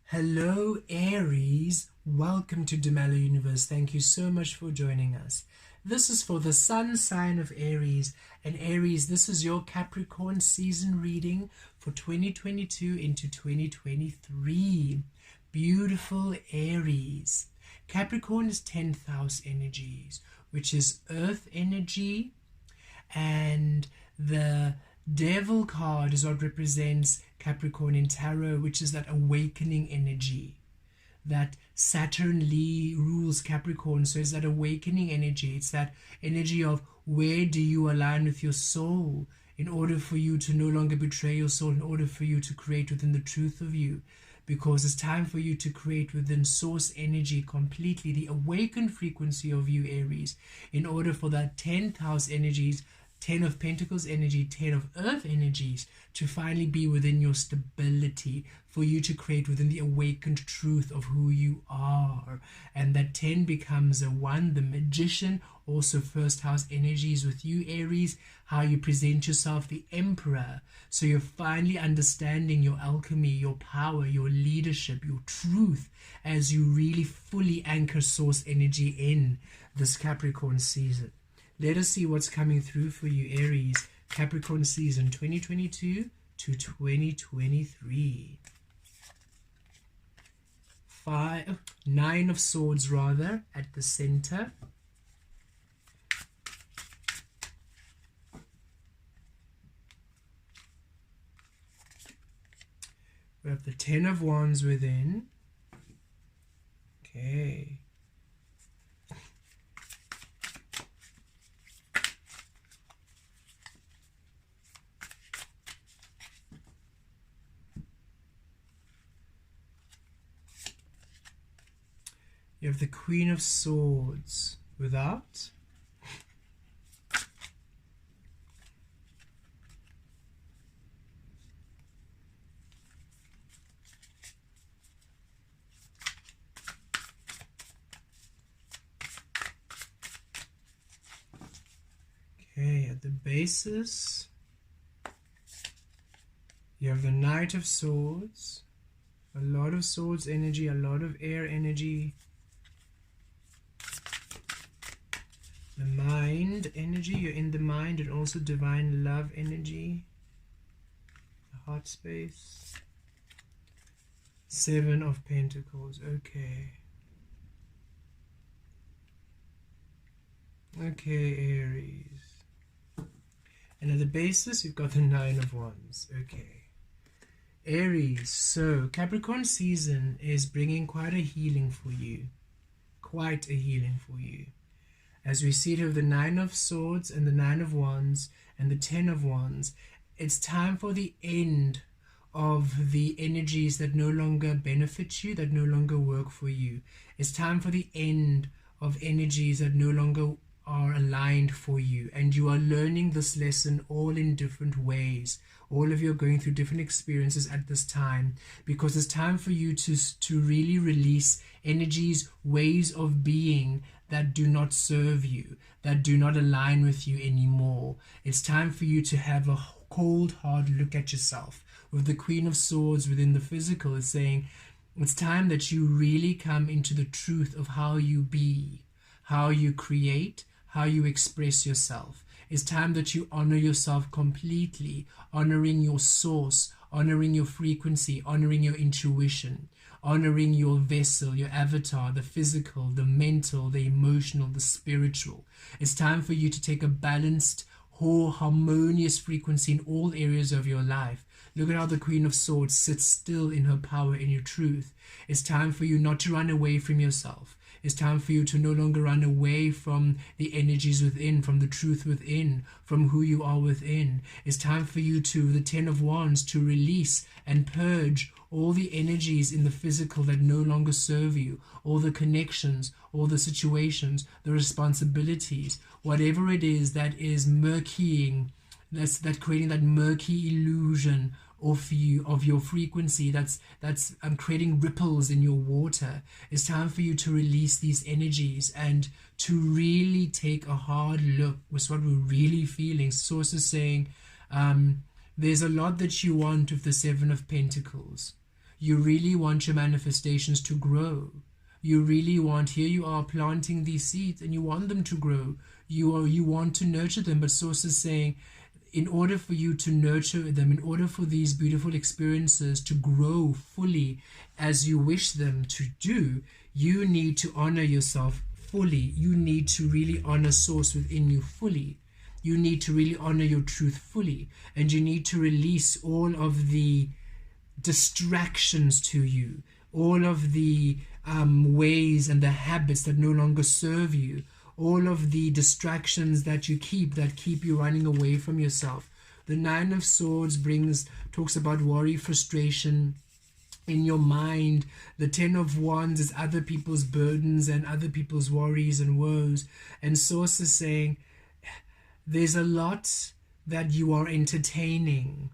Hello Aries, welcome to Demelo Universe. Thank you so much for joining us. This is for the sun sign of Aries, and Aries, this is your Capricorn season reading for 2022 into 2023. Beautiful Aries. Capricorn is 10th house energies, which is earth energy, and the Devil card is what represents Capricorn in tarot, which is that awakening energy. That Saturn rules Capricorn, so it's that awakening energy. It's that energy of where do you align with your soul in order for you to no longer betray your soul, in order for you to create within the truth of you. Because it's time for you to create within source energy completely, the awakened frequency of you, Aries, in order for that 10th house energies, 10 of Pentacles energy, 10 of Earth energies, to finally be within your stability, for you to create within the awakened truth of who you are. And that 10 becomes a 1, the Magician, also first house energies with you, Aries, how you present yourself, the Emperor. So you're finally understanding your alchemy, your power, your leadership, your truth, as you really fully anchor source energy in this Capricorn season. Let us see what's coming through for you, Aries, Capricorn season 2022 to 2023. 9 of Swords rather at the center. We have the 10 of Wands within. Okay. You have the Queen of Swords without. Okay, at the basis, you have the Knight of Swords, a lot of Swords energy, a lot of air energy. The Mind energy, you're in the mind, and also divine love energy, the heart space. 7 of Pentacles. Okay, Aries. And at the basis, you've got the 9 of Wands. Okay, Aries. So Capricorn season is bringing quite a healing for you. Quite a healing for you. As we see here, the 9 of Swords and the 9 of Wands and the 10 of Wands, it's time for the end of the energies that no longer benefit you, that no longer work for you. It's time for the end of energies that no longer are aligned for you. And you are learning this lesson all in different ways. All of you are going through different experiences at this time, because it's time for you to really release energies, ways of being that do not serve you, that do not align with you anymore. It's time for you to have a cold, hard look at yourself. With the Queen of Swords within the physical, it's saying it's time that you really come into the truth of how you be, how you create, how you express yourself. It's time that you honor yourself completely, honoring your source, honoring your frequency, honoring your intuition, honoring your vessel, your avatar, the physical, the mental, the emotional, the spiritual. It's time for you to take a balanced, harmonious frequency in all areas of your life. Look at how the Queen of Swords sits still in her power, in your truth. It's time for you not to run away from yourself. It's time for you to no longer run away from the energies within, from the truth within, from who you are within. It's time for you to, the 10 of Wands, to release and purge all the energies in the physical that no longer serve you, all the connections, all the situations, the responsibilities, whatever it is that is murkying, that's creating that murky illusion of you, of your frequency, that's creating ripples in your water. It's time for you to release these energies and to really take a hard look with what we're really feeling. Source is saying there's a lot that you want with the 7 of Pentacles. You really want your manifestations to grow. You really want, here you are planting these seeds and you want them to grow. You want to nurture them, but Source is saying, in order for you to nurture them, in order for these beautiful experiences to grow fully as you wish them to do, you need to honor yourself fully. You need to really honor Source within you fully. You need to really honor your truth fully. And you need to release all of the distractions to you, all of the ways and the habits that no longer serve you, all of the distractions that keep you running away from yourself. The Nine of Swords talks about worry, frustration in your mind. The Ten of Wands is other people's burdens and other people's worries and woes. And Source is saying there's a lot that you are entertaining,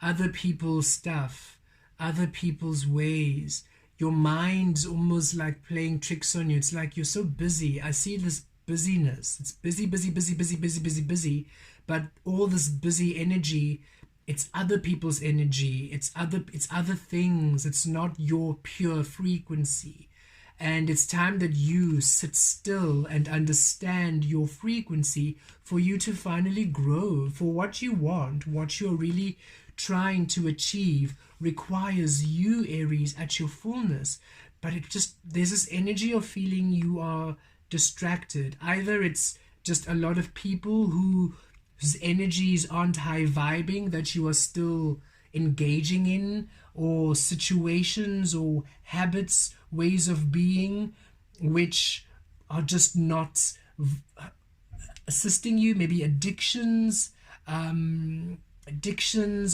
other people's stuff, other people's ways. Your mind's almost like playing tricks on you. It's like you're so busy. I see this busyness. It's busy, busy, busy, busy, busy, busy, busy. But all this busy energy, it's other people's energy. It's other things. It's not your pure frequency. And it's time that you sit still and understand your frequency for you to finally grow. For what you want, what you're really trying to achieve, requires you, Aries, at your fullness. But there's this energy of feeling you are distracted. Either it's just a lot of people whose energies aren't high vibing that you are still engaging in, or situations or habits, ways of being which are just not assisting you. Maybe addictions or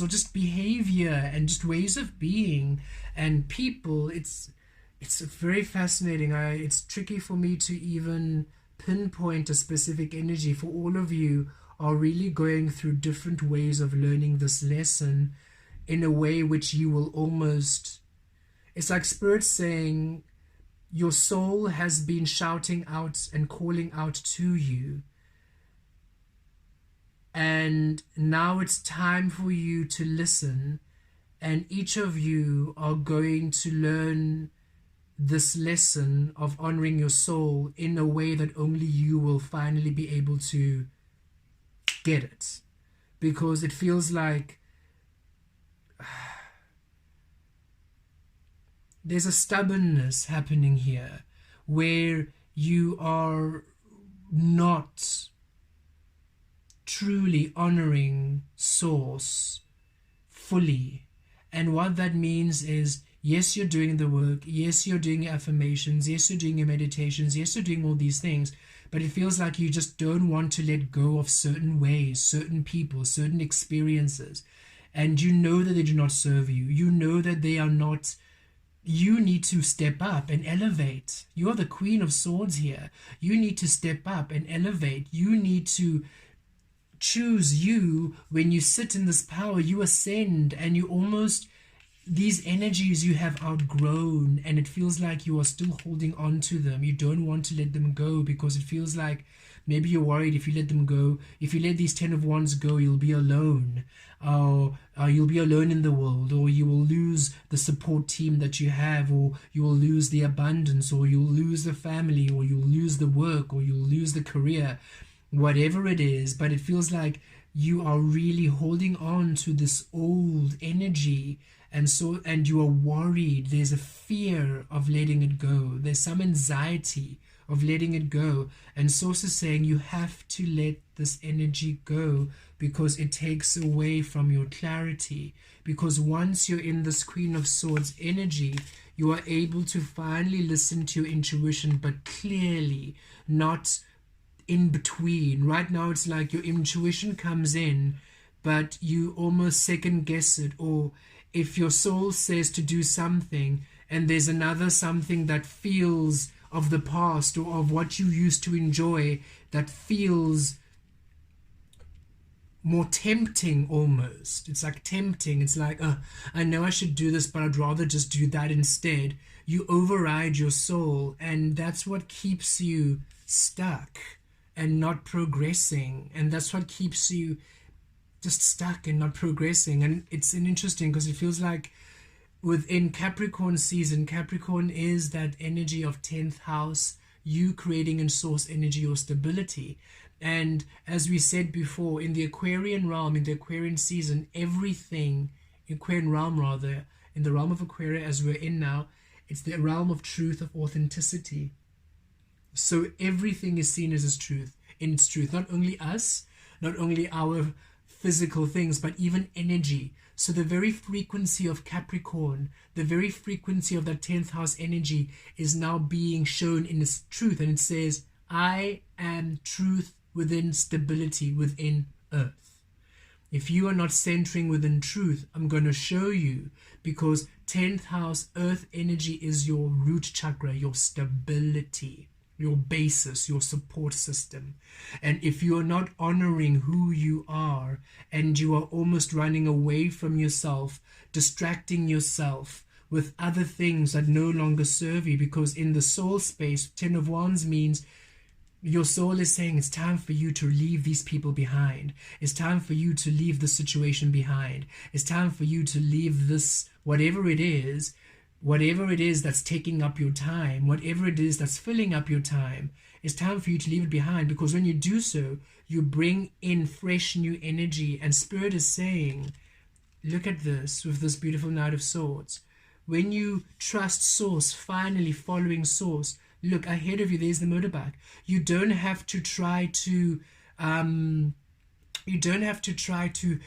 just behavior and just ways of being and people. It's very fascinating. It's tricky for me to even pinpoint a specific energy, for all of you are really going through different ways of learning this lesson in a way which you will almost, it's like Spirit saying your soul has been shouting out and calling out to you, and now it's time for you to listen, and each of you are going to learn this lesson of honoring your soul in a way that only you will finally be able to get it. Because it feels like there's a stubbornness happening here where you are not truly honoring Source fully. And what that means is, yes, you're doing the work, yes, you're doing your affirmations, yes, you're doing your meditations, yes, you're doing all these things, but it feels like you just don't want to let go of certain ways, certain people, certain experiences. And you know that they do not serve you. You know that they are not. You need to step up and elevate. You're the Queen of Swords here. You need to step up and elevate. You need to choose you. When you sit in this power, you ascend, and you almost, these energies you have outgrown, and it feels like you are still holding on to them. You don't want to let them go because it feels like maybe you're worried if you let them go, if you let these Ten of Wands go, you'll be alone. Or you'll be alone in the world, or you will lose the support team that you have, or you will lose the abundance, or you'll lose the family, or you'll lose the work, or you'll lose the career, whatever it is. But it feels like you are really holding on to this old energy, and you are worried. There's a fear of letting it go. There's some anxiety of letting it go. And Source is saying you have to let this energy go, because it takes away from your clarity. Because once you're in this Queen of Swords energy, you are able to finally listen to your intuition, but clearly, not in between. Right now it's like your intuition comes in, but you almost second guess it. Or if your soul says to do something and there's another something that feels of the past or of what you used to enjoy that feels more tempting almost. It's like tempting. It's like, I know I should do this, but I'd rather just do that instead. You override your soul, and that's what keeps you stuck and not progressing. And that's what keeps you just stuck and not progressing. And it's interesting because it feels like within Capricorn season, Capricorn is that energy of 10th house, you creating in source energy or stability. And as we said before, in the Aquarian realm, in the Aquarian season, everything, Aquarian realm rather, in the realm of Aquaria as we're in now, it's the realm of truth, of authenticity. So everything is seen as its truth, in its truth. Not only us, not only our physical things, but even energy. So the very frequency of Capricorn, the very frequency of that 10th house energy is now being shown in its truth. And it says, I am truth within stability, within earth. If you are not centering within truth, I'm going to show you, because 10th house earth energy is your root chakra, your stability, your basis, your support system. And if you are not honoring who you are, and you are almost running away from yourself, distracting yourself with other things that no longer serve you, because in the soul space, 10 of Wands means your soul is saying it's time for you to leave these people behind. It's time for you to leave the situation behind. It's time for you to leave this, whatever it is that's taking up your time, whatever it is that's filling up your time. It's time for you to leave it behind, because when you do so, you bring in fresh new energy. And Spirit is saying, look at this with this beautiful Knight of Swords. When you trust Source, finally following Source, look ahead of you, there's the motorbike. You don't have to try to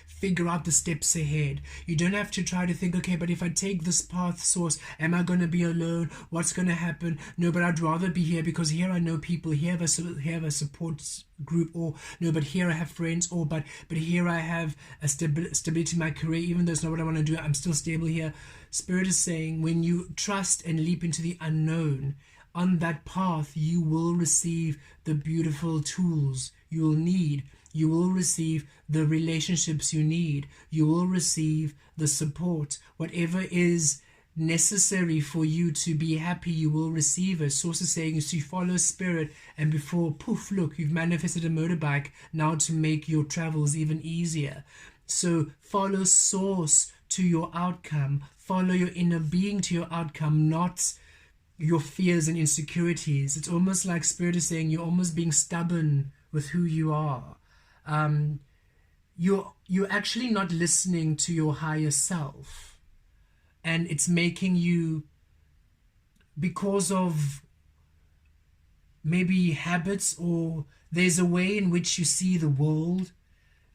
figure out the steps ahead. You don't have to try to think, okay, but if I take this path, Source, am I going to be alone? What's going to happen? No, but I'd rather be here, because here I know people, here I have a support group, or no, but here I have friends, or but here I have a stability in my career. Even though it's not what I want to do, I'm still stable here. Spirit is saying, when you trust and leap into the unknown, on that path, you will receive the beautiful tools you will need. You will receive the relationships you need. You will receive the support. Whatever is necessary for you to be happy, you will receive it. Source is saying is to follow Spirit, and before, poof, look, you've manifested a motorbike now to make your travels even easier. So follow Source to your outcome. Follow your inner being to your outcome, not your fears and insecurities. It's almost like Spirit is saying you're almost being stubborn with who you are. You're actually not listening to your higher self, and it's making you, because of maybe habits, or there's a way in which you see the world,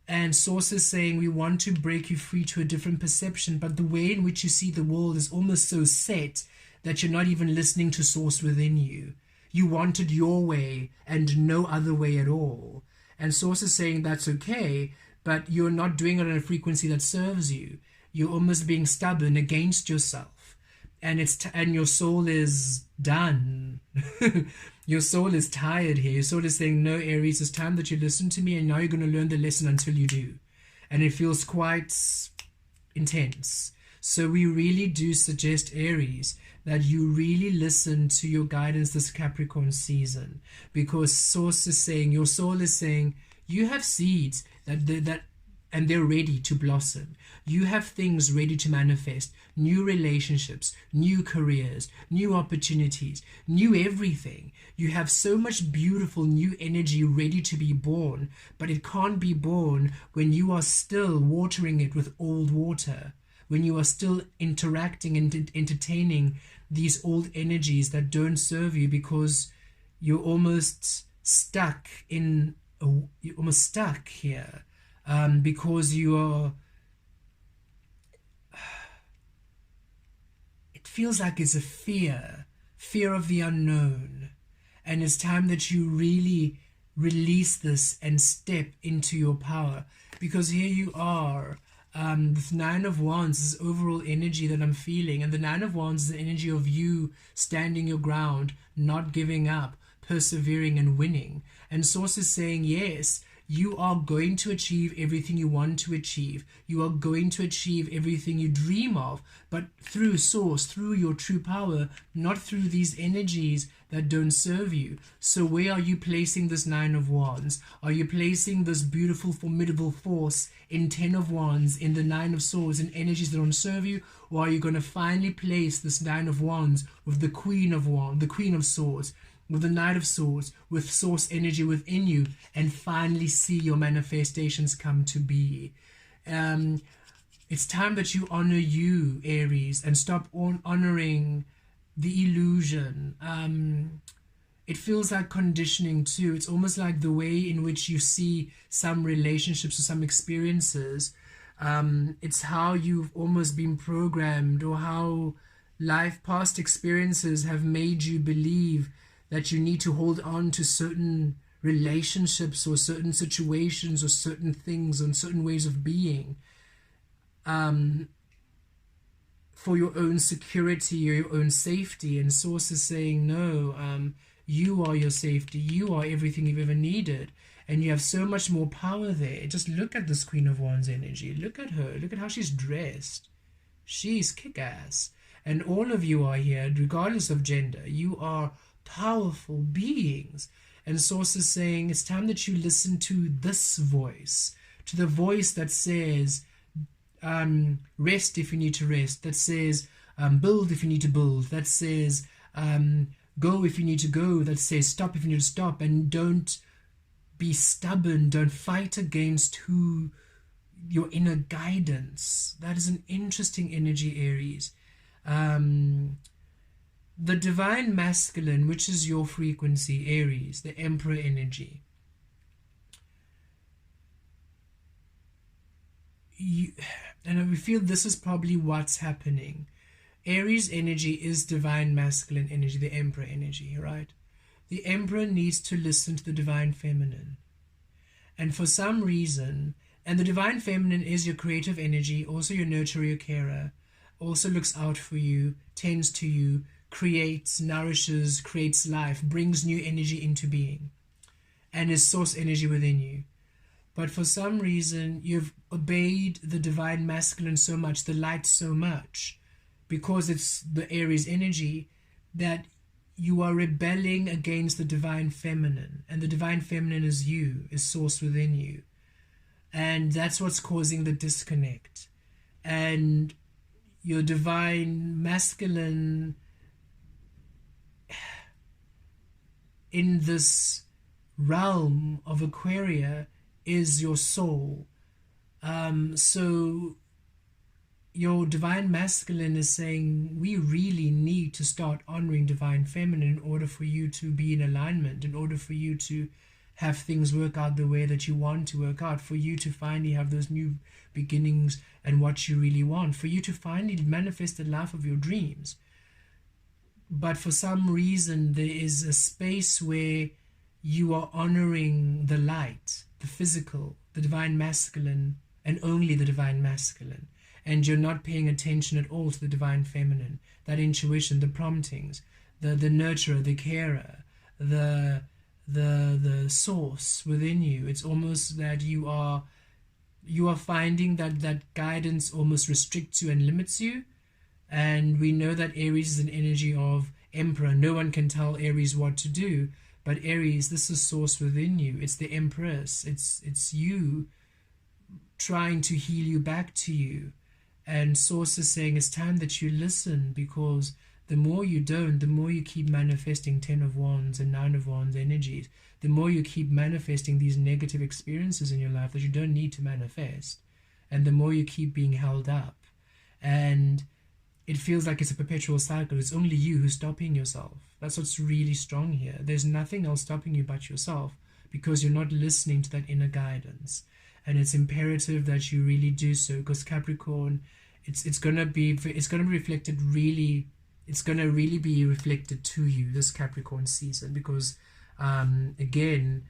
and Source is saying we want to break you free to a different perception, but the way in which you see the world is almost so set that you're not even listening to Source within you. You wanted your way and no other way at all. And Source is saying that's okay, but you're not doing it on a frequency that serves you. You're almost being stubborn against yourself. And and your soul is done. Your soul is tired here. Your soul is saying, no, Aries, it's time that you listen to me, and now you're going to learn the lesson until you do. And it feels quite intense. So we really do suggest, Aries, that you really listen to your guidance this Capricorn season, because Source is saying, your soul is saying, you have seeds and they're ready to blossom. You have things ready to manifest, new relationships, new careers, new opportunities, new everything. You have so much beautiful new energy ready to be born, but it can't be born when you are still watering it with old water, when you are still interacting and entertaining these old energies that don't serve you, because you're almost stuck here, because you are, it feels like it's a fear of the unknown, and it's time that you really release this and step into your power, because here you are. The Nine of Wands is overall energy that I'm feeling, and the Nine of Wands is the energy of you standing your ground, not giving up, persevering and winning. And Source is saying, yes, you are going to achieve everything you want to achieve. You are going to achieve everything you dream of, but through Source, through your true power, not through these energies that don't serve you. So where are you placing this Nine of Wands? Are you placing this beautiful, formidable force in Ten of Wands, in the Nine of Swords, in energies that don't serve you? Or are you going to finally place this Nine of Wands with the Queen of Wands, the Queen of Swords, with the Knight of Swords, with source energy within you, and finally see your manifestations come to be? It's time that you honor you, Aries, and stop honoring the illusion. It feels like conditioning too. It's almost like the way in which you see some relationships or some experiences. It's how you've almost been programmed, or how past experiences have made you believe that you need to hold on to certain relationships or certain situations or certain things and certain ways of being, for your own security or your own safety. And Source is saying, no, you are your safety. You are everything you've ever needed. And you have so much more power there. Just look at this Queen of Wands energy. Look at her. Look at how she's dressed. She's kick-ass. And all of you are here, regardless of gender. You are powerful beings. And Source is saying, it's time that you listen to this voice. To the voice that says, rest if you need to rest, that says build if you need to build, that says go if you need to go, that says stop if you need to stop. And don't be stubborn, don't fight against your inner guidance. That is an interesting energy, Aries. The divine masculine, which is your frequency, Aries, the Emperor energy. And we feel this is probably what's happening. Aries energy is divine masculine energy, the Emperor energy, right? The Emperor needs to listen to the divine feminine. And for some reason, and the divine feminine is your creative energy, also your nurturer, your carer, also looks out for you, tends to you, creates, nourishes, creates life, brings new energy into being, and is source energy within you. But for some reason, you've obeyed the divine masculine so much, the light so much, because it's the Aries energy, that you are rebelling against the divine feminine. And the divine feminine is you, is source within you. And that's what's causing the disconnect. And your divine masculine in this realm of Aquaria is your soul. So your divine masculine is saying, we really need to start honoring divine feminine in order for you to be in alignment, in order for you to have things work out the way that you want to work out, for you to finally have those new beginnings and what you really want, for you to finally manifest the life of your dreams. But for some reason, there is a space where you are honoring the light, the physical, the divine masculine, and only the divine masculine. And you're not paying attention at all to the divine feminine, that intuition, the promptings, the nurturer, the carer, the source within you. It's almost that you are finding that guidance almost restricts you and limits you. And we know that Aries is an energy of Emperor. No one can tell Aries what to do. But Aries, this is source within you. It's the Empress. It's you trying to heal you back to you. And Source is saying it's time that you listen, because the more you don't, the more you keep manifesting Ten of Wands and Nine of Wands energies, the more you keep manifesting these negative experiences in your life that you don't need to manifest, and the more you keep being held up. And it feels like it's a perpetual cycle. It's only you who's stopping yourself. That's what's really strong here. There's nothing else stopping you but yourself, because you're not listening to that inner guidance. And it's imperative that you really do so, because Capricorn, it's gonna be reflected really. It's gonna really be reflected to you this Capricorn season, because again,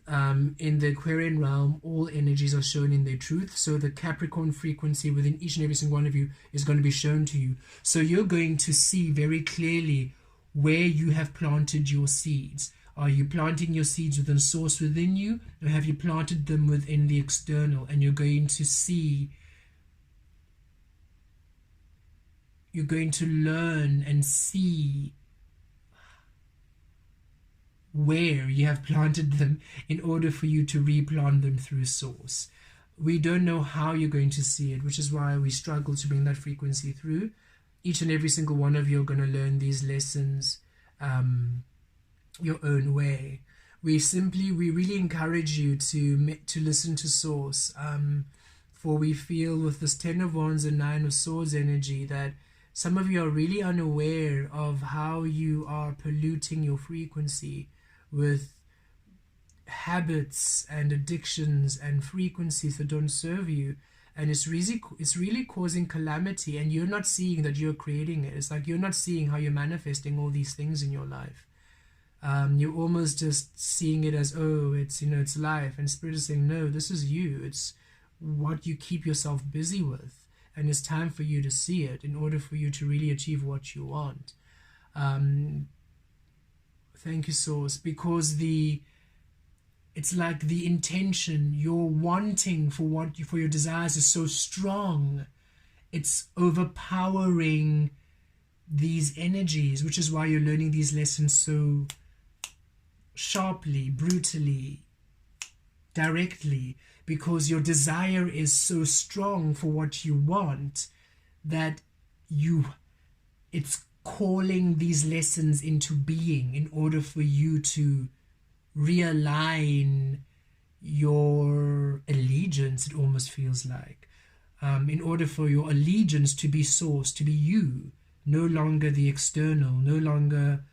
in the Aquarian realm, all energies are shown in their truth. So the Capricorn frequency within each and every single one of you is going to be shown to you. So you're going to see very clearly where you have planted your seeds. Are you planting your seeds within source within you, or have you planted them within the external? And you're going to see, you're going to learn and see where you have planted them in order for you to replant them through source. We don't know how you're going to see it, which is why we struggle to bring that frequency through. Each and every single one of you are going to learn these lessons your own way. We really encourage you to listen to source, for we feel with this 10 of Wands and 9 of Swords energy that some of you are really unaware of how you are polluting your frequency with habits and addictions and frequencies that don't serve you, and it's really causing calamity, and you're not seeing that you're creating it. It's like you're not seeing how you're manifesting all these things in your life. You're almost just seeing it as, oh, it's it's life, and Spirit is saying, no, this is you. It's what you keep yourself busy with, and it's time for you to see it in order for you to really achieve what you want. Thank you, Source, because it's like the intention you're wanting for your desires is so strong. It's overpowering these energies, which is why you're learning these lessons so sharply, brutally, directly, because your desire is so strong for what you want that it's calling these lessons into being in order for you to realign your allegiance. It almost feels like in order for your allegiance to be source, to be you, no longer the external, no longer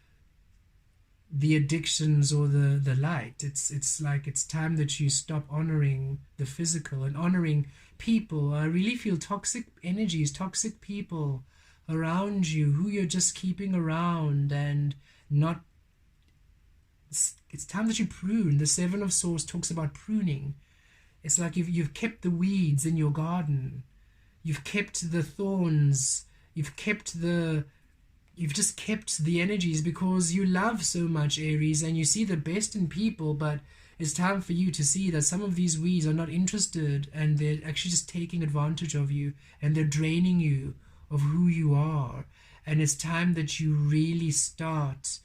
the addictions or the light. It's like it's time that you stop honoring the physical and honoring people. I really feel toxic energies, toxic people around you who you're just keeping around and not. It's time that you prune. The 7 of Swords talks about pruning. It's like you've kept the weeds in your garden, you've kept the thorns, you've just kept the energies because you love so much, Aries, and you see the best in people. But it's time for you to see that some of these weeds are not interested, and they're actually just taking advantage of you, and they're draining you of who you are. And it's time that you really start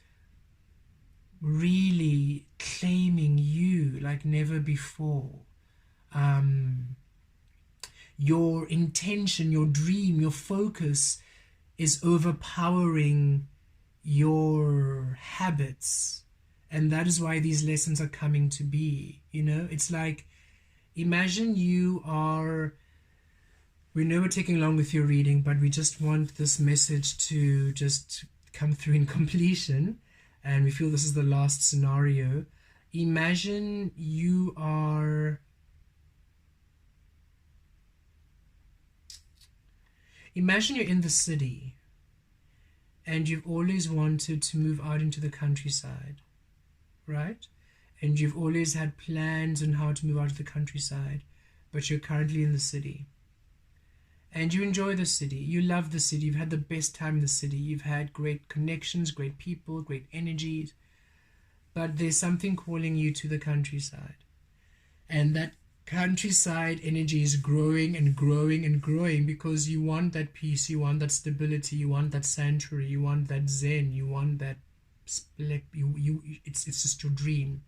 really claiming you like never before. Your intention, your dream, your focus is overpowering your habits, and that is why these lessons are coming to be. It's like, imagine we know we're taking long with your reading, but we just want this message to just come through in completion, and we feel this is the last scenario. Imagine you're in the city and you've always wanted to move out into the countryside, right? And you've always had plans on how to move out to the countryside, but you're currently in the city. And you enjoy the city, you love the city, you've had the best time in the city, you've had great connections, great people, great energies, but there's something calling you to the countryside. And that countryside energy is growing and growing and growing because you want that peace, you want that stability, you want that sanctuary, you want that zen, you want that split. It's just your dream.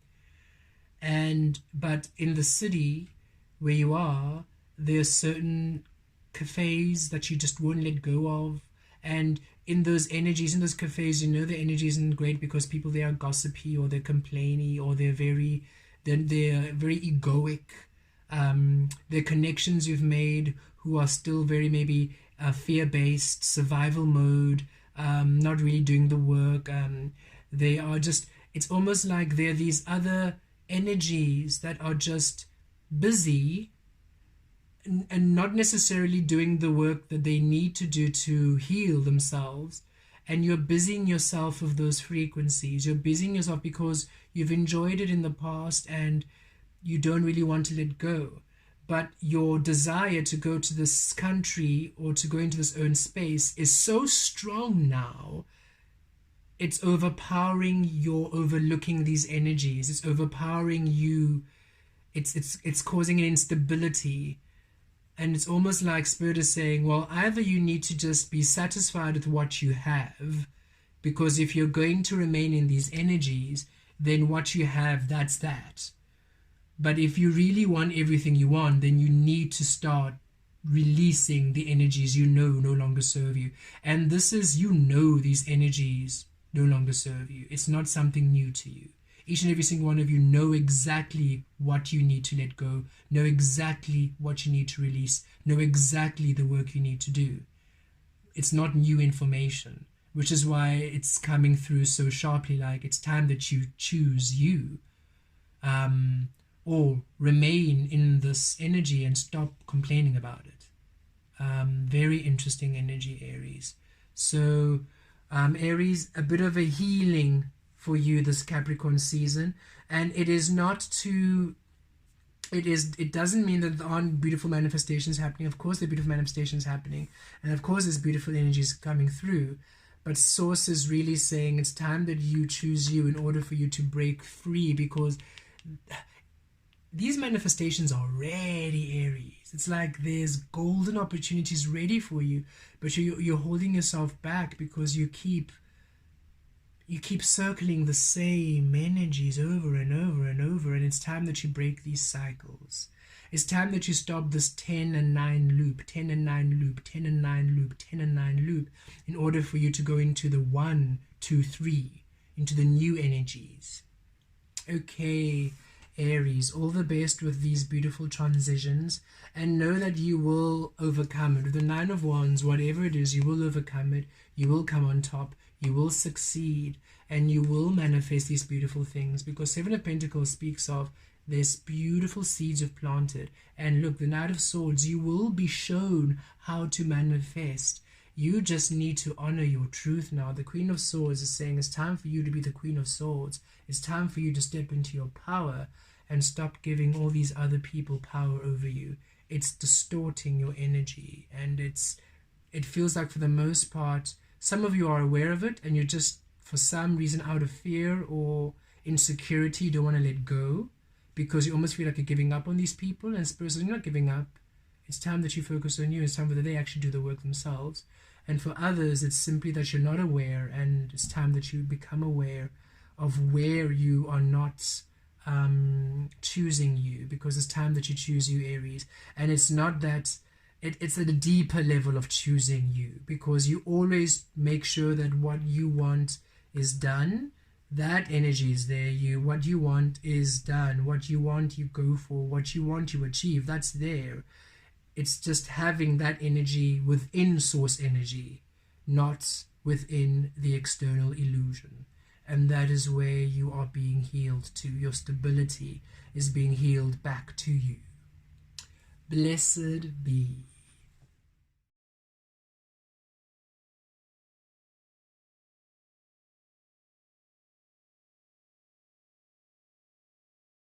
But in the city where you are, there are certain cafes that you just won't let go of, and in those energies, in those cafes, the energy isn't great because people there are gossipy, or they're complainy, or they're very egoic. They're connections you've made who are still very maybe fear-based, survival mode, not really doing the work. They are just, it's almost like there are these other energies that are just busy and not necessarily doing the work that they need to do to heal themselves. And you're busying yourself with those frequencies. You're busying yourself because you've enjoyed it in the past and you don't really want to let go. But your desire to go to this country or to go into this own space is so strong now. It's overpowering. You're overlooking these energies. It's overpowering you. It's causing an instability. And it's almost like Spirit is saying, well, either you need to just be satisfied with what you have, because if you're going to remain in these energies, then what you have, that's that. But if you really want everything you want, then you need to start releasing the energies you know no longer serve you. And this is, you know, these energies no longer serve you. It's not something new to you. Each and every single one of you know exactly what you need to let go, know exactly what you need to release, know exactly the work you need to do. It's not new information, which is why it's coming through so sharply, like it's time that you choose you. Or remain in this energy and stop complaining about it. Very interesting energy, Aries. So, Aries, a bit of a healing for you this Capricorn season, and it is not to. It doesn't mean that there aren't beautiful manifestations happening. Of course, there are beautiful manifestations happening, and of course, there's beautiful energies coming through. But Source is really saying it's time that you choose you in order for you to break free, because these manifestations are ready, Aries. It's like there's golden opportunities ready for you, but you're holding yourself back because you keep circling the same energies over and over and over, and it's time that you break these cycles. It's time that you stop this 10 and 9 loop, 10 and 9 loop, 10 and 9 loop, 10 and 9 loop, in order for you to go into the 1, 2, 3, into the new energies. Okay, Aries, all the best with these beautiful transitions, and know that you will overcome it. With the 9 of Wands, whatever it is, you will overcome it. You will come on top. You will succeed, and you will manifest these beautiful things, because 7 of Pentacles speaks of this beautiful seeds you've planted. And look, the Knight of Swords, you will be shown how to manifest. You just need to honor your truth now. The Queen of Swords is saying it's time for you to be the Queen of Swords. It's time for you to step into your power and stop giving all these other people power over you. It's distorting your energy, and it feels like, for the most part, some of you are aware of it, and you're just, for some reason, out of fear or insecurity, you don't want to let go, because you almost feel like you're giving up on these people. And Spirit says, you're not giving up. It's time that you focus on you. It's time that they actually do the work themselves. And for others, it's simply that you're not aware, and it's time that you become aware of where you are not choosing you, because it's time that you choose you, Aries. And it's not that it's at a deeper level of choosing you, because you always make sure that what you want is done. That energy is there. What you want is done. What you want, you go for. What you want, you achieve. That's there. It's just having that energy within Source energy, not within the external illusion. And that is where you are being healed to. Your stability is being healed back to you. Blessed be.